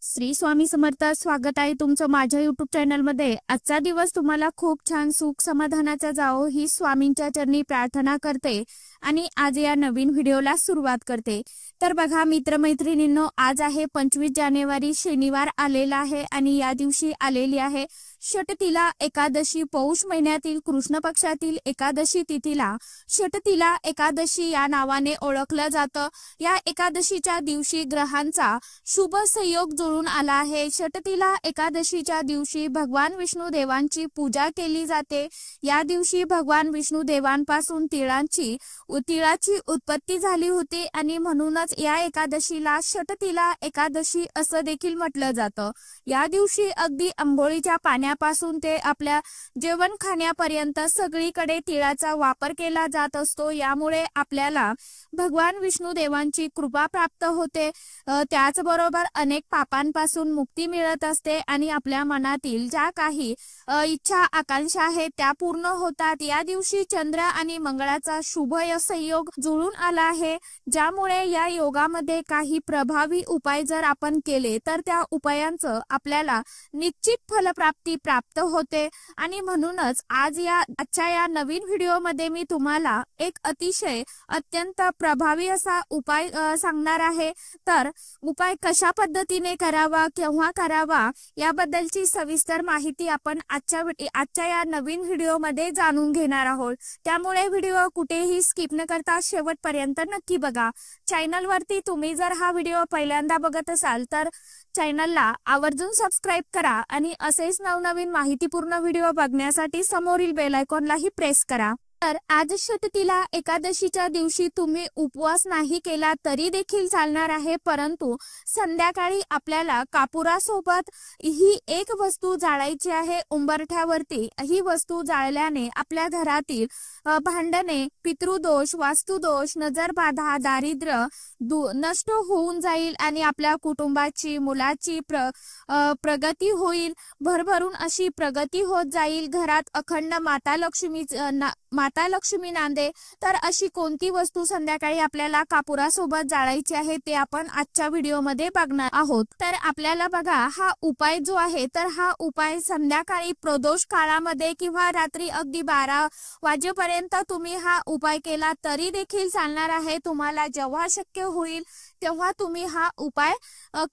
श्री स्वामी समर्थ. स्वागत आहे तुमचं माझ्या YouTube चॅनलमध्ये. आजचा दिवस तुम्हाला खूप छान सुख समाधानाचा जावो ही स्वामींच्या चरणी प्रार्थना करते आणि आज या नवीन व्हिडिओला सुरुवात करते. तर बघा मित्रमैत्रिणींनो, आज आहे 25 जानेवारी, शनिवार आलेला आहे आणि या दिवशी आलेली आहे षटतिला एकादशी. पौष महिन्यातील कृष्ण पक्षातील एकादशी तिथीला षटतिला एकादशी या नावाने ओळखलं जातं. या एकादशीच्या दिवशी ग्रहांचा शुभ संयोग जुळून आला आहे. षटतिला एकादशीच्या दिवशी भगवान विष्णू देवांची पूजा केली जाते. या दिवशी भगवान विष्णू देवांपासून तिळाची उत्पत्ती झाली होती आणि म्हणूनच या एकादशीला षटतिला एकादशी असं देखील म्हटलं जातं. या दिवशी अगदी आंघोळीच्या पाण्यापासून ते आपल्या जेवण खाण्यापर्यंत सगळीकडे तिळाचा वापर केला जात असतो. यामुळे आपल्याला भगवान विष्णू देवांची कृपा प्राप्त होते. त्याचबरोबर अनेक पापांपासून मुक्ती मिळत असते आणि आपल्या मनातील ज्या काही इच्छा आकांक्षा आहेत त्या पूर्ण होतात. या दिवशी चंद्र आणि मंगळाचा शुभ संयोग जुळून आला आहे, ज्यामुळे या योगामध्ये काही प्रभावी उपाय जर आपण केले तर त्या उपायांचं आपल्याला निश्चित फलप्राप्ती प्राप्त होते. आणि म्हणूनच आजच्या या नवीन व्हिडिओमध्ये मी तुम्हाला एक अतिशय अत्यंत प्रभावी असा उपाय सांगणार आहे. तर उपाय कशा पद्धतीने करावा, केव्हा करावा याबद्दलची सविस्तर माहिती आपण आजच्या या नवीन व्हिडिओमध्ये जाणून घेणार आहोत. त्यामुळे व्हिडिओ कुठेही स्किप न करता शेवटपर्यंत नक्की बघा. चॅनलवरती तुम्ही जर हा व्हिडिओ पहिल्यांदा बघत असाल तर चॅनलला आवर्जून सबस्क्राईब करा आणि असेच नवनवीन माहितीपूर्ण व्हिडिओ बघण्यासाठी समोरील बेल आयकॉनलाही प्रेस करा. तर आज षटतिला एकादशीच्या दिवशी तुम्ही उपवास नाही केला तरी देखील चालणार आहे, परंतु संध्याकाळी आपल्याला कापुरासोबत ही एक वस्तू जाळायची आहे उंबरठ्यावरती. ही वस्तू जाळल्याने आपल्या घरातील भांडणे, पितृदोष, वास्तुदोष, नजरबाधा, दारिद्र्य नष्ट होऊन जाईल आणि आपल्या कुटुंबाची, मुलाची प्रगती होईल. भरभरून अशी प्रगती होत जाईल. घरात अखंड माता लक्ष्मी नांदे. तर अशी कोणती वस्तू संध्याकाळी आपल्याला कापुरासोबत जाळायची आहे ते आपण आजच्या व्हिडिओमध्ये बघणार आहोत. तर आपल्याला बघा हा उपाय जो आहे तर हा उपाय संध्याकाळी प्रदोष काळामध्ये किंवा रात्री अगदी 12 वाजेपर्यंत तुम्ही हा उपाय केला तरी देखील चालणार आहे. तुम्हाला जेव्हा शक्य होईल तेव्हा तुम्ही हा उपाय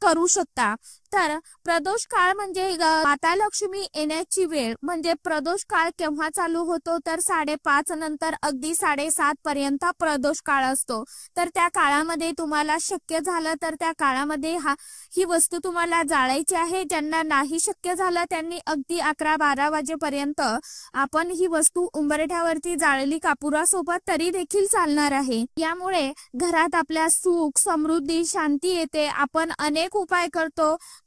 करू शकता. तर प्रदोष काळ म्हणजे माता लक्ष्मी येण्याची वेळ. म्हणजे प्रदोष काळ केव्हा चालू होतो तर 5:30 नंतर अगदी 7:30 पर्यंत प्रदोष काळ असतो. तर त्या काळामध्ये तुम्हाला शक्य झालं तर त्या काळामध्ये ही वस्तू तुम्हाला जाळायची आहे. ज्यांना नाही शक्य झालं त्यांनी अगदी 11-12 वाजेपर्यंत आपण ही वस्तू उंबरठ्यावरती जाळली कापुरासोबत तरी देखील चालणार आहे. यामुळे घरात आपल्या सुख, समृद्धी, शांती येते. आपण अनेक उपाय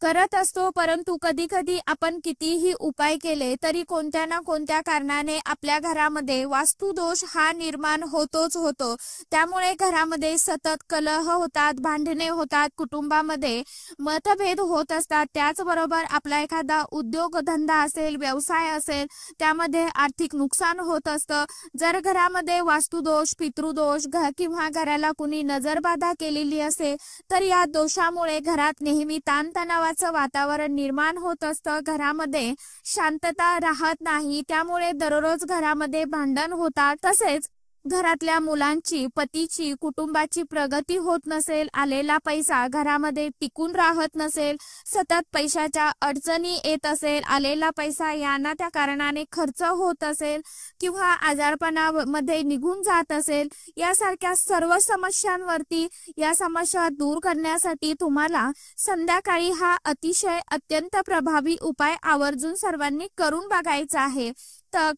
करत असतो, परंतु कधी कधी आपण कितीही उपाय केले तरी कोणत्या ना कोणत्या कारणाने आपल्या घरामध्ये वास्तुदोष हा निर्माण होतोच होतो. त्यामुळे घरामध्ये सतत कलह होतात, भांडणे होतात, कुटुंबामध्ये मतभेद होत असतात. त्याचबरोबर आपला एखादा उद्योगधंदा असेल, व्यवसाय असेल, त्यामध्ये आर्थिक नुकसान होत असतं. जर घरामध्ये वास्तुदोष, पितृदोष किंवा घराला कुणी नजरबाधा केलेली असेल तर या दोषामुळे घरात नेहमी ताणतणावाचं वातावरण निर्माण होत असतं. घरामध्ये शांतता राहत नाही. त्यामुळे दररोज घरामध्ये भांडण होतात. तसेच घरातल्या मुलांची, पतीची, कुटुंबाची प्रगती होत नसेल, आलेला पैसा घरामध्ये टिकून राहत नसेल, सतत पैशाच्या अडचणी येत असेल, आलेला पैसा याना त्या कारणाने खर्च होत असेल किंवा आजारपणामध्ये निघून जात असेल, यासारख्या सर्व समस्यांवरती या समस्या दूर करण्यासाठी तुम्हाला संध्याकाळी हा अतिशय अत्यंत प्रभावी उपाय आवर्जून सर्वांनी करून बघायचा आहे.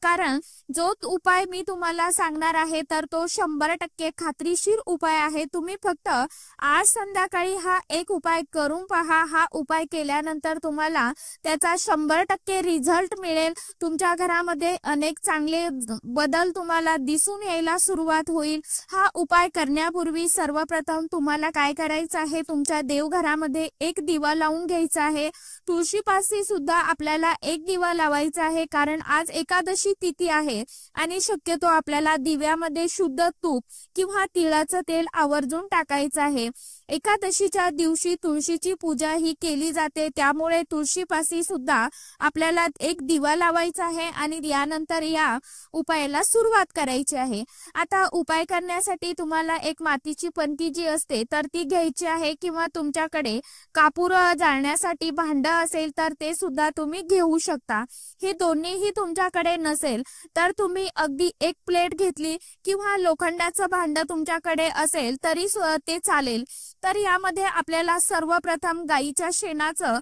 कारण जो उपाय मी तुम्हाला सांगणार आहे तर तो 100% खात्रीशीर उपाय आहे. तुम्ही फक्त आज संध्याकाळी हा एक उपाय करून पहा. हा उपाय केल्यानंतर तुम्हाला त्याचा 100% रिझल्ट मिळेल. तुमच्या घरामध्ये अनेक चांगले बदल तुम्हाला दिसून यायला सुरुवात होईल. हा उपाय करण्यापूर्वी सर्वप्रथम तुम्हाला काय करायचं आहे, तुमच्या देवघरामध्ये एक दिवा लावून घ्यायचा आहे. तुळशीपाशी सुद्धा आपल्याला एक दिवा लावायचा आहे, कारण आज एकादशी तिथी आहे आणि शक्यतो आपल्याला दिव्यामध्ये शुद्ध तूप किंवा तिळाचं तेल आवर्जून टाकायचं आहे. एकादशीच्या दिवशी तुळशीची पूजा ही केली जाते, त्यामुळे तुळशीपाशी सुद्धा आपल्याला एक दिवा लावायचा आहे आणि यानंतर या उपायाला सुरुवात करायची आहे। आता उपाय करण्यासाठी तुम्हाला एक मातीची पणती जी असते तर ती घ्यायची आहे, किंवा तुमच्याकडे कापूर जाळण्यासाठी भांड असेल तर ते सुद्धा तुम्ही घेऊ शकता। हे दोन्हीही तुमच्याकडे नसेल तर तुम्ही अगदी एक प्लेट घेतली किंवा लोखंडाचं भांड तुमच्याकडे असेल तरी ते चालेल। तर यामध्ये आपल्याला सर्वप्रथम गाईच्या शेणाचं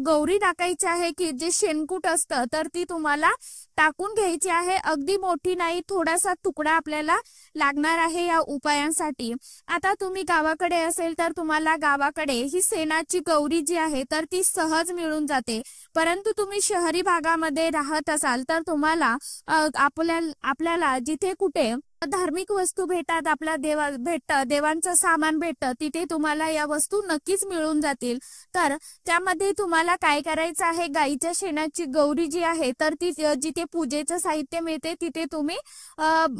गौरी टाकायची आहे, की जे शेणकूट असतं तर ती तुम्हाला टाकून घ्यायची आहे। अगदी मोठी नाही, थोडासा तुकडा आपल्याला लागणार आहे या उपायांसाठी। आता तुम्ही गावाकडे असेल तर तुम्हाला गावाकडे ही शेणाची गौरी जी आहे तर ती सहज मिळून जाते, परंतु तुम्ही शहरी भागामध्ये राहत असाल तर तुम्हाला आपल्याला जिथे कुठे धार्मिक वस्तू भेटतात, आपला देवांचं सामान भेटतं, तिथे तुम्हाला या वस्तू नक्कीच मिळून जातील। तर त्यामध्ये तुम्हाला काय करायचं आहे, गाईच्या शेणाची गौरी जी आहे तर ती जिथे पूजेचं साहित्य मिळते तिथे तुम्ही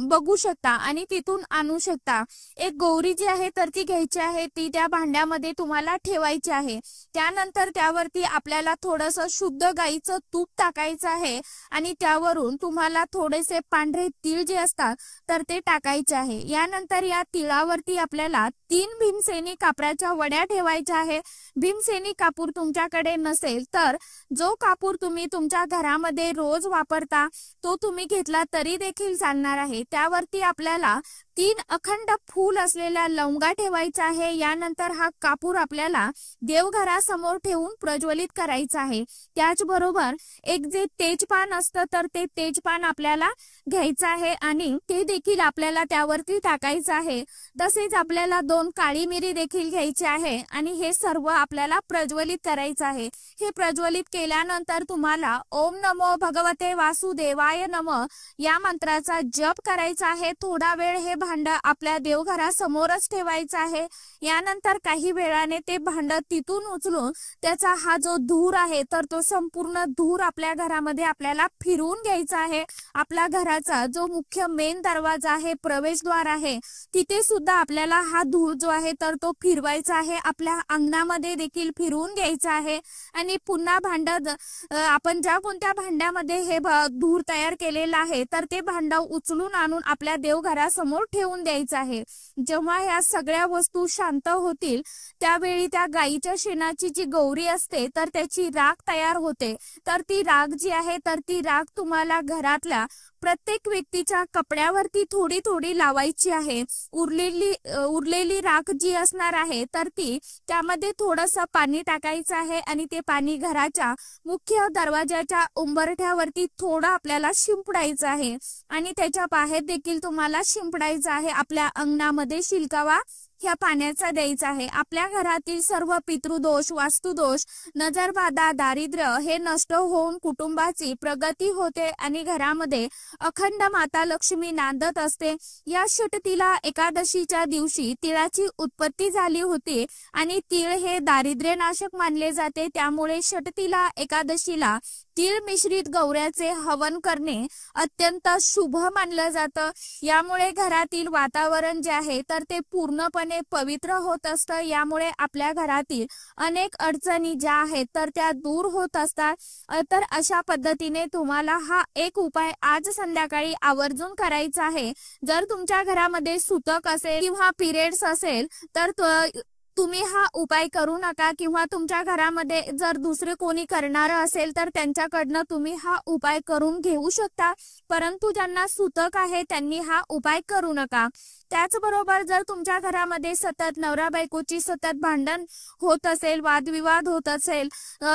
बघू शकता आणि तिथून आणू शकता। एक गौरी जी आहे तर ती घ्यायची आहे, ती त्या भांड्यामध्ये तुम्हाला ठेवायची आहे। त्यानंतर त्यावरती आपल्याला थोडंसं शुद्ध गाईचं तूप टाकायचं आहे आणि त्यावरून तुम्हाला थोडेसे पांढरे तीळ जे असतात तर ते टाकायचे आहे। यानंतर या तिळावरती आपल्याला 3 भीमसेनी कापराच्या वड्या ठेवायच्या आहे। भीमसेनी कापूर तुमच्याकडे नसेल तर जो कापूर तुम्ही तुमच्या घरामध्ये रोज वापरता तो तुम्ही घेतला तरी देखील चालणार आहे। त्यावरती आपल्याला 3 अखंड फूल असलेल्या लवंगा ठेवायचा आहे। यानंतर हा कापूर आपल्याला देवघरासमोर ठेवून प्रज्वलित करायचा आहे। त्याचबरोबर एक जे तेजपान असतं तर ते तेजपान आपल्याला घ्यायचं आहे आणि ते देखील आपल्याला त्यावरती टाकायचं आहे। तसेच आपल्याला 2 काळी मिरी देखील घ्यायची आहे आणि हे सर्व आपल्याला प्रज्वलित करायचं आहे। हे प्रज्वलित केल्यानंतर तुम्हाला ओम नमो भगवते वासुदेवाय नमः या मंत्राचा जप करायचा आहे। थोडा वेळ हे भांड आपल्या देवघरासमोरच ठेवायचं आहे। यानंतर काही वेळाने ते भांड तिथून उचलून त्याचा हा जो धूर आहे तर तो संपूर्ण धूर आपल्या घरामध्ये आपल्याला फिरवून घ्यायचा आहे। आपल्या घराचा जो मुख्य मेन दरवाजा आहे, प्रवेशद्वार आहे, तिथे सुद्धा आपल्याला हा धूर जो आहे तर तो फिरवायचा आहे। आपल्या अंगणामध्ये देखील फिरवून घ्यायचा आहे आणि पुन्हा भांड आपण ज्या कोणत्या भांड्यामध्ये हे धूर तयार केलेला आहे तर ते भांड उचलून आणून आपल्या देवघरासमोर ठेवून द्यायचं आहे। जेव्हा या सगळ्या वस्तू शांत होतील त्यावेळी त्या गाईच्या शेणाची जी गौरी असते तर त्याची राख तयार होते। तर ती राख जी आहे तर ती राख तुम्हाला घरातल्या प्रत्येक व्यक्तीच्या कपड्यावरती थोडी थोडी लावायची आहे। उरलेली राख जी असणार आहे तर ती त्यामध्ये थोडंसं पाणी टाकायचं आहे आणि ते पाणी घराच्या मुख्य दरवाजाच्या उंबरठ्यावरती थोडं आपल्याला शिंपडायचं आहे आणि त्याच्या बाहेर देखील तुम्हाला शिंपडायचं आहे। आपल्या अंगणामध्ये शिलकावा ह्या पाण्याचा द्यायचा आहे। आपल्या घरातील सर्व पितृदोष, वास्तुदोष, नजरबाधा, दारिद्र्य हे नष्ट होऊन कुटुंबाची प्रगती होते आणि घरामध्ये अखंड माता लक्ष्मी नांदत असते। या षटतिला एकादशीच्या दिवशी तिळाची उत्पत्ती झाली होती आणि तीळ हे दारिद्र्यनाशक मानले जाते, त्यामुळे षटतिला एकादशीला तीळ मिश्रित गौऱ्याचे हवन करणे अत्यंत शुभ मानलं जातं। यामुळे घरातील वातावरण जे आहे तर ते पूर्णपणे पवित्र होत असतं। यामुळे आपल्या घरातील अनेक अडचणी ज्या आहेत तर त्या दूर होत असतात। तर अशा पद्धतीने तुम्हाला हा एक उपाय आज संध्याकाळी आवर्जून करायचा आहे। जर तुमच्या घरामध्ये सुतक असेल किंवा पिरियड्स असेल तर तुम्ही हा उपाय करू नका, किंवा तुमच्या घरामध्ये जर दुसरे कोणी करणार असेल तर त्यांच्याकडनं तुम्ही हा उपाय करून घेऊ शकता, परंतु ज्यांना सुतक आहे त्यांनी हा उपाय करू नका। त्याचबरोबर जर तुमच्या घरामध्ये सतत नवरा बायकोची सतत भांडण होत असेल, वादविवाद होत असेल,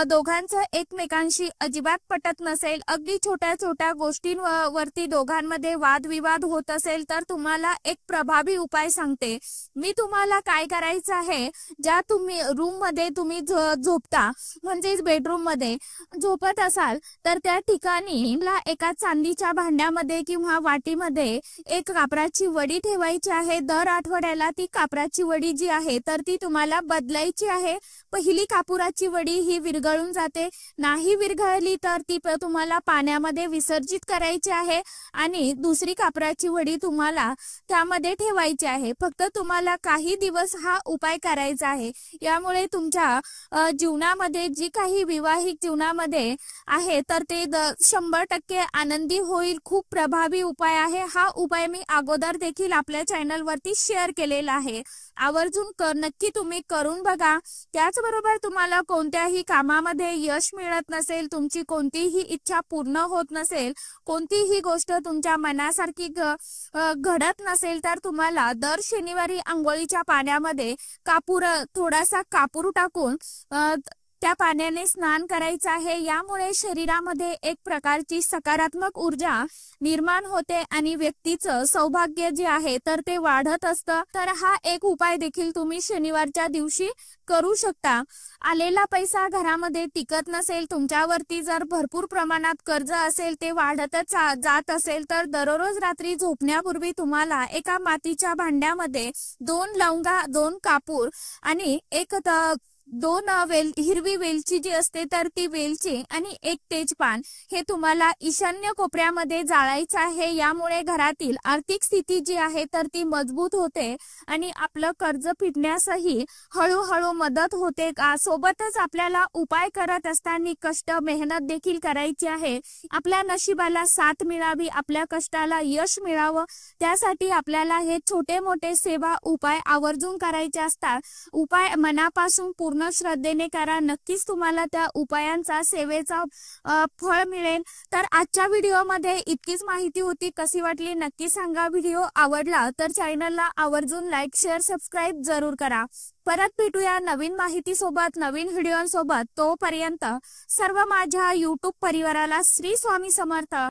दोघांचं एकमेकांशी अजिबात पटत नसेल, अगदी छोट्या छोट्या गोष्टींवरती दोघांमध्ये वादविवाद होत असेल तर तुम्हाला एक प्रभावी उपाय सांगते मी। तुम्हाला काय करायचं आहे, ज्या तुम्ही रूम मध्ये तुम्ही झोपता म्हणजे बेडरूम मध्ये झोपत असाल तर त्या ठिकाणी एका चांदीच्या भांड्यामध्ये किंवा वाटीमध्ये एक कापराची वडी ठेवायची करायची आहे, दर आठवड्याला ती कापराची वडी जी आहे तर ती तुम्हाला बदलायची आहे। पहिली कापुराची वडी ही विरघळून जाते, नाही विरघळली तर ती तुम्हाला पाण्यामध्ये विसर्जित करायची आहे आणि दुसरी कापराची वडी तुम्हाला त्यामध्ये ठेवायची आहे। फक्त तुम्हाला काही दिवस हा उपाय करायचा आहे। यामुळे तुमच्या जीवनामध्ये जी काही विवाहिक जीवनामध्ये आहे तर ते 100% आनंदी होईल। खूप प्रभावी उपाय आहे हा उपाय। मी अगोदर देखील आपल्या चॅनल वरती शेअर केलेला आहे, आवर्जून नक्की तुम्ही करून बघा। त्याचबरोबर तुम्हाला कोणत्याही कामामध्ये यश मिळत नसेल, तुमची कोणतीही इच्छा पूर्ण होत नसेल, कोणतीही गोष्ट तुमच्या मनासारखी घडत नसेल तर तुम्हाला दर शनिवारी अंघोळीच्या पाण्यामध्ये थोडासा कापूर टाकून त्या पाण्याने स्नान करायचं आहे। यामुळे शरीरामध्ये एक प्रकारची सकारात्मक ऊर्जा निर्माण होते आणि व्यक्तीचं सौभाग्य जे आहे तर ते वाढत असतं। तर हा एक उपाय देखील तुम्ही शनिवारच्या दिवशी करू शकता। आलेला पैसा घरामध्ये टिकत नसेल, तुमच्यावरती जर भरपूर प्रमाणात कर्ज असेल, ते वाढतच जात असेल तर दररोज रात्री झोपण्यापूर्वी तुम्हाला एका मातीच्या भांड्यामध्ये 2 लवंगा, 2 कापूर आणि 2 हिरवी वेलची जी असते तर ती वेलची आणि 1 तेजपान हे तुम्हाला ईशान्य कोपऱ्यामध्ये जाळायचं आहे। यामुळे घरातील आर्थिक स्थिती जी आहे तर ती मजबूत होते आणि आपलं कर्ज फिटण्यासही हळूहळू मदत होते। सोबतच आपल्याला उपाय करत असताना कष्ट मेहनत देखील करायची आहे। आपल्या नशिबाला साथ मिळावी, आपल्या कष्टाला यश मिळावं, त्यासाठी आपल्याला हे छोटे मोठे सेवा उपाय आवर्जून करायचे असतात। उपाय मनापासून पूर्ण श्रद्धेने करा, नक्कीच तुम्हाला त्या उपायांचा सेवेचा फळ मिळेल। तर आजच्या व्हिडिओमध्ये इतकीच माहिती होती, कशी वाटली नक्की सांगा। व्हिडिओ आवडला तर चॅनलला आवर्जून लाईक, शेअर, सबस्क्राईब जरूर करा। परत भेटूया नवीन माहिती सोबत, नवीन व्हिडिओसोबत। तोपर्यंत सर्व माझ्या YouTube परिवाराला श्री स्वामी समर्थ।